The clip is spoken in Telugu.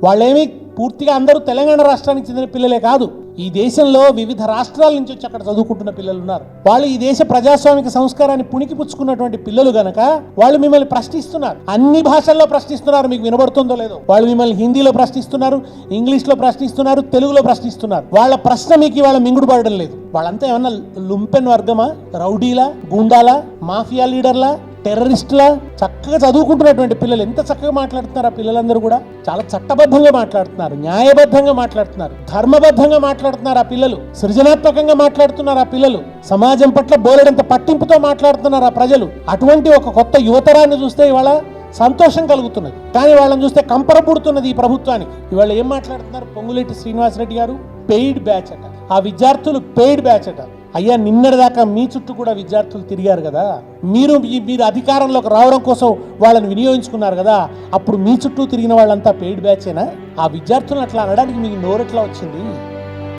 వాళ్ళేమి పూర్తిగా అందరూ తెలంగాణ రాష్ట్రానికి చెందిన పిల్లలే కాదు, ఈ దేశంలో వివిధ రాష్ట్రాల నుంచి వచ్చి అక్కడ చదువుకుంటున్న పిల్లలు ఉన్నారు. వాళ్ళు ఈ దేశ ప్రజాస్వామిక సంస్కారాన్ని పుణికిపుచ్చుకున్నటువంటి పిల్లలు గనక వాళ్ళు మిమ్మల్ని ప్రశ్నిస్తున్నారు, అన్ని భాషల్లో ప్రశ్నిస్తున్నారు. మీకు వినబడుతుందో లేదో, వాళ్ళు మిమ్మల్ని హిందీలో ప్రశ్నిస్తున్నారు, ఇంగ్లీష్లో ప్రశ్నిస్తున్నారు, తెలుగులో ప్రశ్నిస్తున్నారు. వాళ్ళ ప్రశ్న మీకు ఇవాళ మింగుడు పడడం లేదు. వాళ్ళంతా ఏమన్నా లుంపెన్ వర్గమా, రౌడీలా, గూండాలా, మాఫియా లీడర్లా, టెర్రరిస్టులా? చక్కగా చదువుకుంటున్నటువంటి పిల్లలు ఎంత చక్కగా మాట్లాడుతున్నారు. ఆ పిల్లలందరూ కూడా చాలా చట్టబద్ధంగా మాట్లాడుతున్నారు, న్యాయబద్ధంగా మాట్లాడుతున్నారు, ధర్మబద్ధంగా మాట్లాడుతున్నారు. ఆ పిల్లలు సృజనాత్మకంగా మాట్లాడుతున్నారు. ఆ పిల్లలు సమాజం పట్ల బోలెడంత పట్టింపుతో మాట్లాడుతున్నారు ఆ ప్రజలు. అటువంటి ఒక కొత్త యువతరాన్ని చూస్తే ఇవాళ సంతోషం కలుగుతున్నది, కానీ వాళ్ళని చూస్తే కంపర పుడుతున్నది ఈ ప్రభుత్వానికి. ఇవాళ ఏం మాట్లాడుతున్నారు? పొంగులేటి శ్రీనివాసరెడ్డి గారు పెయిడ్ బ్యాచ్ అట, ఆ విద్యార్థులు పెయిడ్ బ్యాచ్ అట. అయ్యా, నిన్నటిదాకా మీ చుట్టూ కూడా విద్యార్థులు తిరిగారు కదా, మీరు అధికారంలోకి రావడం కోసం వాళ్ళని వినియోగించుకున్నారు కదా, అప్పుడు మీ చుట్టూ తిరిగిన వాళ్ళంతా పెయిడ్ బ్యాచేనా? ఆ విద్యార్థులను అట్లా అనడానికి మీకు నోరెట్లా వచ్చింది?